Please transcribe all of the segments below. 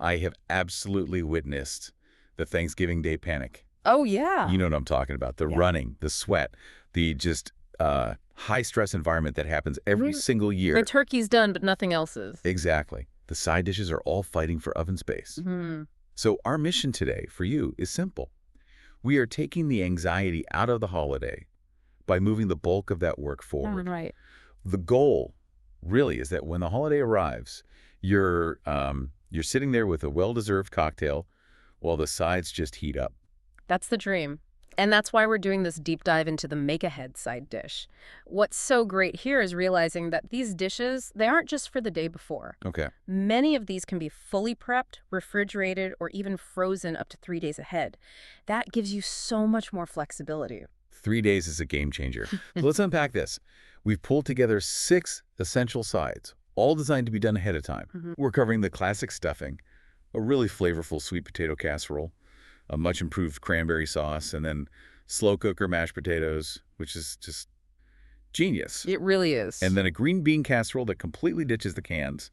I have absolutely witnessed the Thanksgiving Day panic. Oh, yeah. You know what I'm talking about. The Yeah. running, the sweat, the just high-stress environment that happens every single year. The turkey's done, but nothing else is. Exactly. The side dishes are all fighting for oven space. Mm-hmm. So our mission today for you is simple. We are taking the anxiety out of the holiday by moving the bulk of that work forward. Right. The goal really is that when the holiday arrives, you're sitting there with a well-deserved cocktail while the sides just heat up. That's the dream. And that's why we're doing this deep dive into the make-ahead side dish. What's so great here is realizing that these dishes, they aren't just for the day before. Okay. Many of these can be fully prepped, refrigerated, or even frozen up to 3 days ahead. That gives you so much more flexibility. 3 days is a game changer. So let's unpack this. We've pulled together 6 essential sides, all designed to be done ahead of time. Mm-hmm. We're covering the classic stuffing, a really flavorful sweet potato casserole, a much improved cranberry sauce, and then slow cooker mashed potatoes, which is just genius. It really is. And then a green bean casserole that completely ditches the cans,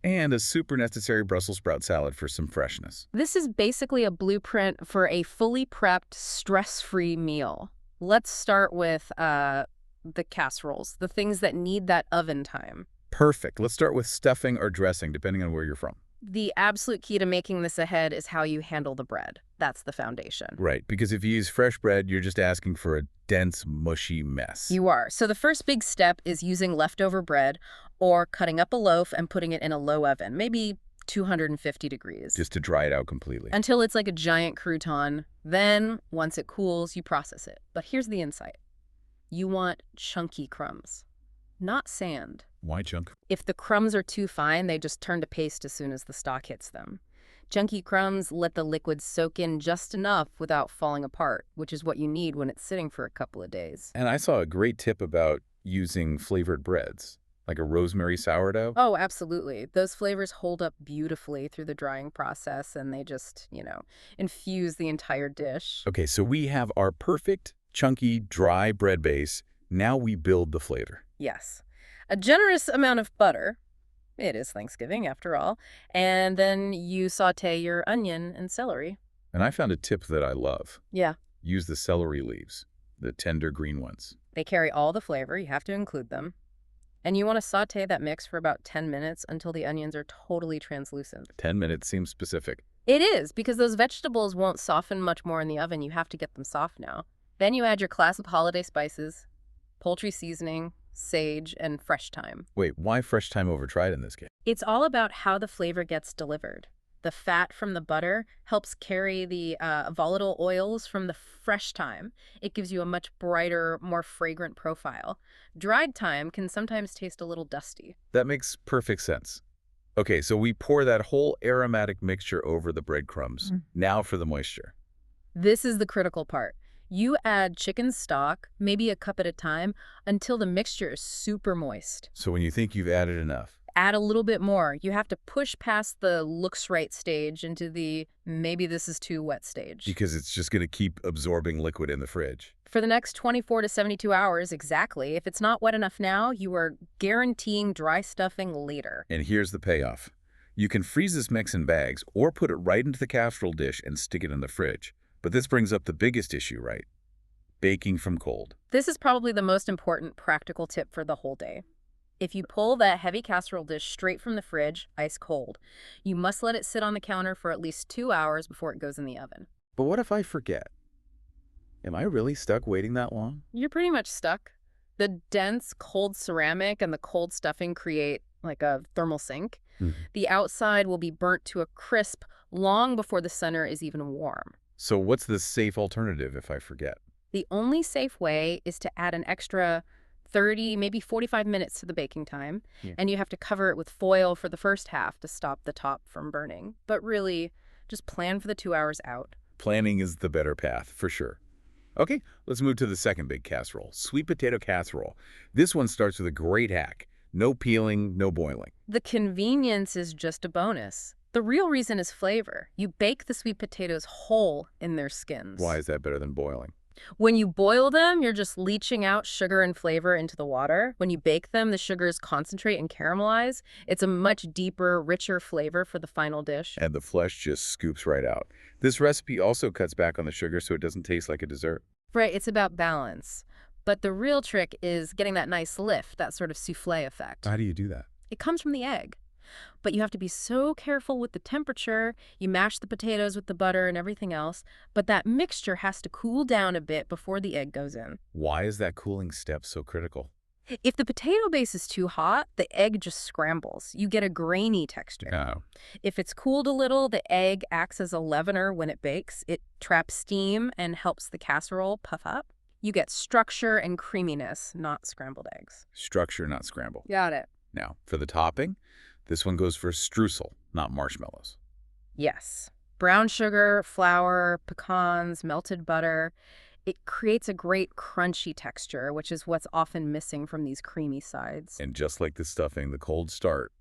and a super necessary Brussels sprout salad for some freshness. This is basically a blueprint for a fully prepped, stress-free meal. Let's start with the casseroles, the things that need that oven time. Perfect. Let's start with stuffing or dressing, depending on where you're from. The absolute key to making this ahead is how you handle the bread. That's the foundation. Right, because if you use fresh bread, you're just asking for a dense, mushy mess. You are. So the first big step is using leftover bread or cutting up a loaf and putting it in a low oven, maybe 250 degrees. Just to dry it out completely. Until it's like a giant crouton. Then, once it cools, you process it. But here's the insight. You want chunky crumbs, not sand. Why chunk? If the crumbs are too fine, they just turn to paste as soon as the stock hits them. Chunky crumbs let the liquid soak in just enough without falling apart, which is what you need when it's sitting for a couple of days. And I saw a great tip about using flavored breads, like a rosemary sourdough. Oh, absolutely. Those flavors hold up beautifully through the drying process, and they just, infuse the entire dish. Okay, so we have our perfect, chunky, dry bread base. Now we build the flavor. Yes. A generous amount of butter. It is Thanksgiving, after all. And then you saute your onion and celery. And I found a tip that I love. Yeah. Use the celery leaves, the tender green ones. They carry all the flavor. You have to include them. And you want to saute that mix for about 10 minutes until the onions are totally translucent. 10 minutes seems specific. It is, because those vegetables won't soften much more in the oven. You have to get them soft now. Then you add your classic holiday spices, poultry seasoning, sage, and fresh thyme. Wait, why fresh thyme over tried in this case? It's all about how the flavor gets delivered. The fat from the butter helps carry the volatile oils from the fresh thyme. It gives you a much brighter, more fragrant profile. Dried thyme can sometimes taste a little dusty. That makes perfect sense. Okay, so we pour that whole aromatic mixture over the breadcrumbs. Now for the moisture. This is the critical part. You add chicken stock, maybe a cup at a time, until the mixture is super moist. So when you think you've added enough, Add a little bit more. You have to push past the looks right stage into the maybe this is too wet stage. because it's just going to keep absorbing liquid in the fridge. For the next 24 to 72 hours, exactly. If it's not wet enough now, you are guaranteeing dry stuffing later. And here's the payoff. You can freeze this mix in bags or put it right into the casserole dish and stick it in the fridge. But this brings up the biggest issue, right? Baking from cold. This is probably the most important practical tip for the whole day. If you pull that heavy casserole dish straight from the fridge, ice cold, you must let it sit on the counter for at least 2 hours before it goes in the oven. But what if I forget? Am I really stuck waiting that long? You're pretty much stuck. The dense, cold ceramic and the cold stuffing create like a thermal sink. The outside will be burnt to a crisp long before the center is even warm. So what's the safe alternative if I forget? The only safe way is to add an extra 30, maybe 45 minutes to the baking time, and you have to cover it with foil for the first half to stop the top from burning. But really, just plan for the 2 hours out. Planning is the better path, for sure. Okay, let's move to the second big casserole, sweet potato casserole. This one starts with a great hack. No peeling, no boiling. The convenience is just a bonus. The real reason is flavor. You bake the sweet potatoes whole in their skins. Why is that better than boiling? When you boil them, you're just leaching out sugar and flavor into the water. When you bake them, the sugars concentrate and caramelize. It's a much deeper, richer flavor for the final dish. And the flesh just scoops right out. This recipe also cuts back on the sugar so it doesn't taste like a dessert. Right, it's about balance. But the real trick is getting that nice lift, that sort of souffle effect. How do you do that? It comes from the egg. But you have to be so careful with the temperature. You mash the potatoes with the butter and everything else, but that mixture has to cool down a bit before the egg goes in. Why is that cooling step so critical? If the potato base is too hot, the egg just scrambles. You get a grainy texture. Oh, If it's cooled a little, the egg acts as a leavener when it bakes. It traps steam and helps the casserole puff up. You get structure and creaminess, not scrambled eggs. structure, not scramble. Got it. Now, for the topping, this one goes for streusel, not marshmallows. Yes. Brown sugar, flour, pecans, melted butter. It creates a great crunchy texture, which is what's often missing from these creamy sides. And just like the stuffing, the cold start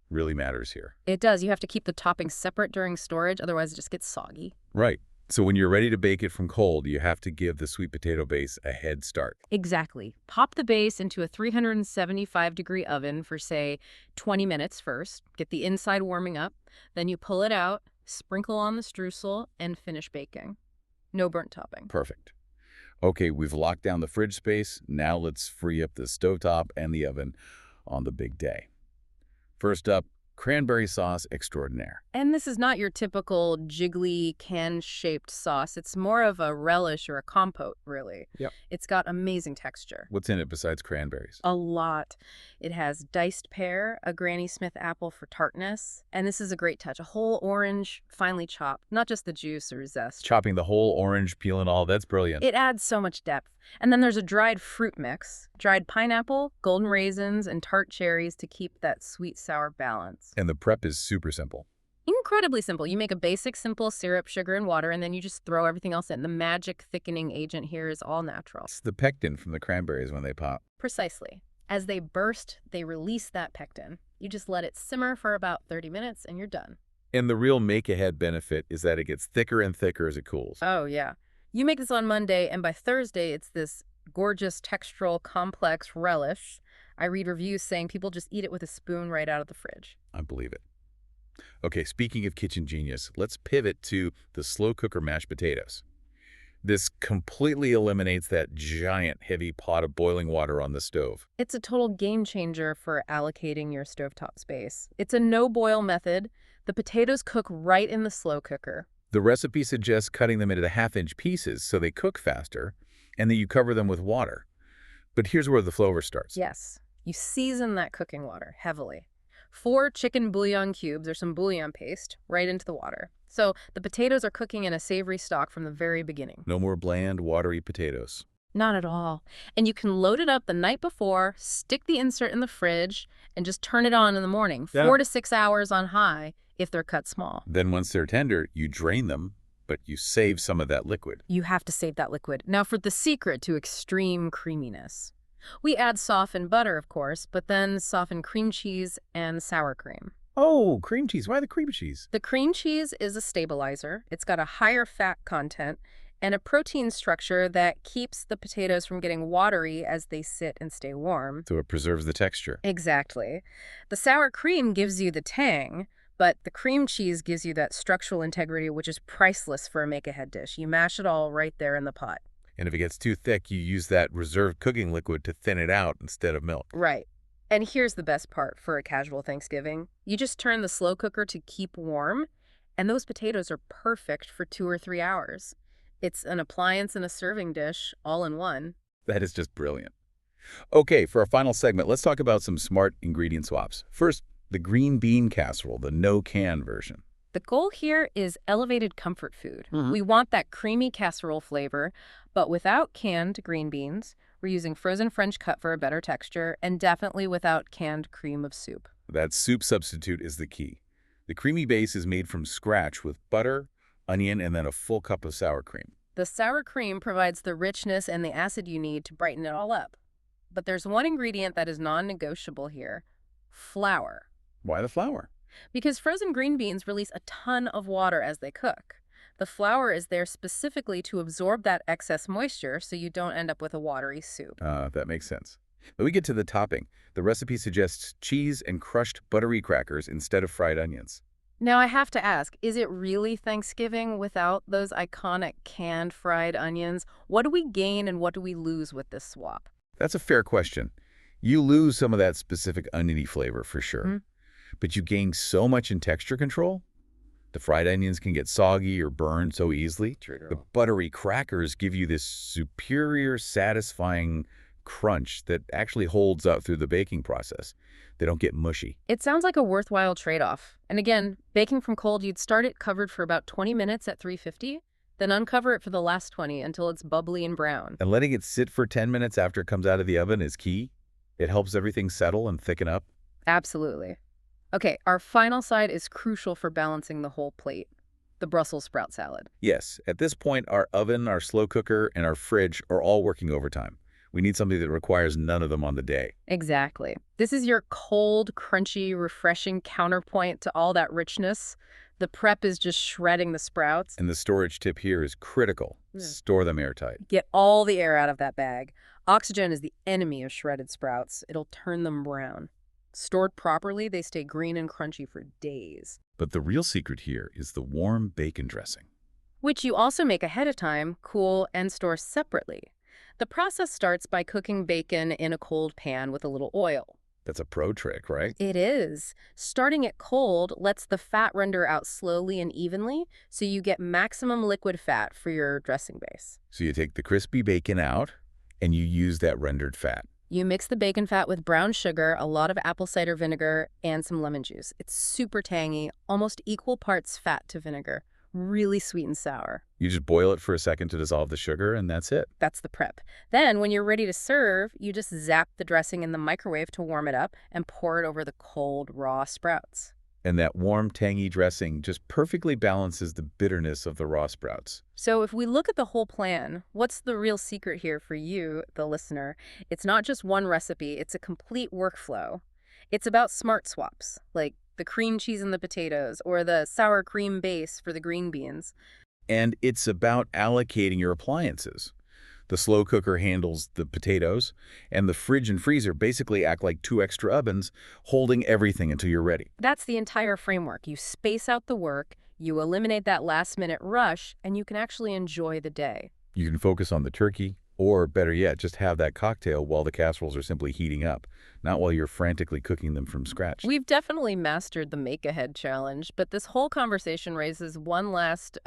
really matters here. It does. You have to keep the toppings separate during storage, otherwise it just gets soggy. Right. So when you're ready to bake it from cold, you have to give the sweet potato base a head start. Exactly. Pop the base into a 375-degree oven for, say, 20 minutes first. Get the inside warming up. Then you pull it out, sprinkle on the streusel, and finish baking. No burnt topping. Perfect. Okay, we've locked down the fridge space. Now let's free up the stovetop and the oven on the big day. First up, cranberry sauce extraordinaire. And this is not your typical jiggly can-shaped sauce. It's more of a relish or a compote, really. Yep. It's got amazing texture. What's in it besides cranberries? A lot. It has diced pear, a Granny Smith apple for tartness, and this is a great touch. A whole orange, finely chopped, not just the juice or zest. Chopping the whole orange, peel and all, that's brilliant. It adds so much depth. And then there's a dried fruit mix, dried pineapple, golden raisins, and tart cherries to keep that sweet-sour balance. And the prep is super simple. Incredibly simple. You make a basic, simple syrup, sugar, and water, and then you just throw everything else in. The magic thickening agent here is all natural. It's the pectin from the cranberries when they pop. Precisely. As they burst, they release that pectin. You just let it simmer for about 30 minutes, and you're done. And the real make-ahead benefit is that it gets thicker and thicker as it cools. Oh, yeah. You make this on Monday, and by Thursday, it's this gorgeous, textural, complex relish. I read reviews saying people just eat it with a spoon right out of the fridge. I believe it. Okay, speaking of kitchen genius, let's pivot to the slow cooker mashed potatoes. This completely eliminates that giant, heavy pot of boiling water on the stove. It's a total game changer for allocating your stovetop space. It's a no-boil method. The potatoes cook right in the slow cooker. The recipe suggests cutting them into half-inch pieces so they cook faster, and then you cover them with water. But here's where the flavor starts. Yes. You season that cooking water heavily. 4 chicken bouillon cubes or some bouillon paste right into the water. So the potatoes are cooking in a savory stock from the very beginning. No more bland, watery potatoes. Not at all. And you can load it up the night before, stick the insert in the fridge, and just turn it on in the morning. Yeah. 4 to 6 hours on high if they're cut small. Then once they're tender, you drain them, but you save some of that liquid. You have to save that liquid. Now for the secret to extreme creaminess. We add softened butter, of course, but then softened cream cheese and sour cream. Oh, cream cheese. Why the cream cheese? The cream cheese is a stabilizer. It's got a higher fat content and a protein structure that keeps the potatoes from getting watery as they sit and stay warm. So it preserves the texture. Exactly. The sour cream gives you the tang, but the cream cheese gives you that structural integrity, which is priceless for a make-ahead dish. You mash it all right there in the pot. And if it gets too thick, you use that reserved cooking liquid to thin it out instead of milk. Right. And here's the best part for a casual Thanksgiving. You just turn the slow cooker to keep warm, and those potatoes are perfect for 2 or 3 hours. It's an appliance and a serving dish all in one. That is just brilliant. Okay, for our final segment, let's talk about some smart ingredient swaps. First, the green bean casserole, the no-can version. The goal here is elevated comfort food. Mhm. We want that creamy casserole flavor, but without canned green beans. We're using frozen French cut for a better texture, and definitely without canned cream of soup. That soup substitute is the key. The creamy base is made from scratch with butter, onion, and then a full cup of sour cream. The sour cream provides the richness and the acid you need to brighten it all up. But there's one ingredient that is non-negotiable here: flour. Why the flour? Because frozen green beans release a ton of water as they cook. The flour is there specifically to absorb that excess moisture so you don't end up with a watery soup. That makes sense. But we get to the topping. The recipe suggests cheese and crushed buttery crackers instead of fried onions. Now, I have to ask, is it really Thanksgiving without those iconic canned fried onions? What do we gain and what do we lose with this swap? That's a fair question. You lose some of that specific oniony flavor for sure, but you gain so much in texture control. The fried onions can get soggy or burned so easily. The buttery crackers give you this superior, satisfying crunch that actually holds up through the baking process. They don't get mushy. It sounds like a worthwhile trade-off. And again, baking from cold, you'd start it covered for about 20 minutes at 350, then uncover it for the last 20 until it's bubbly and brown. And letting it sit for 10 minutes after it comes out of the oven is key. It helps everything settle and thicken up. Absolutely. Okay, our final side is crucial for balancing the whole plate, the Brussels sprout salad. Yes, at this point, our oven, our slow cooker, and our fridge are all working overtime. We need something that requires none of them on the day. Exactly. This is your cold, crunchy, refreshing counterpoint to all that richness. The prep is just shredding the sprouts. And the storage tip here is critical. Store them airtight. Get all the air out of that bag. Oxygen is the enemy of shredded sprouts. It'll turn them brown. Stored properly, they stay green and crunchy for days. But the real secret here is the warm bacon dressing. Which you also make ahead of time, cool, and store separately. The process starts by cooking bacon in a cold pan with a little oil. That's a pro trick, right? It is. Starting it cold lets the fat render out slowly and evenly, so you get maximum liquid fat for your dressing base. So you take the crispy bacon out, and you use that rendered fat. You mix the bacon fat with brown sugar, a lot of apple cider vinegar, and some lemon juice. It's super tangy, almost equal parts fat to vinegar. Really sweet and sour. You just boil it for a second to dissolve the sugar, and that's it. That's the prep. Then, when you're ready to serve, you just zap the dressing in the microwave to warm it up and pour it over the cold, raw sprouts. And that warm, tangy dressing just perfectly balances the bitterness of the raw sprouts. So if we look at the whole plan, what's the real secret here for you, the listener? It's not just one recipe, it's a complete workflow. It's about smart swaps, like the cream cheese and the potatoes, or the sour cream base for the green beans. And it's about allocating your appliances. The slow cooker handles the potatoes, and the fridge and freezer basically act like two extra ovens, holding everything until you're ready. That's the entire framework. You space out the work, you eliminate that last-minute rush, and you can actually enjoy the day. You can focus on the turkey, or better yet, just have that cocktail while the casseroles are simply heating up, not while you're frantically cooking them from scratch. We've definitely mastered the make-ahead challenge, but this whole conversation raises one last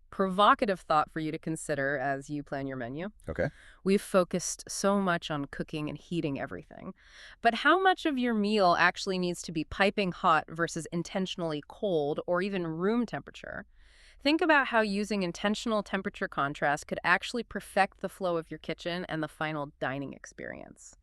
provocative thought for you to consider as you plan your menu. Okay. We've focused so much on cooking and heating everything, but how much of your meal actually needs to be piping hot versus intentionally cold or even room temperature? Think about how using intentional temperature contrast could actually perfect the flow of your kitchen and the final dining experience.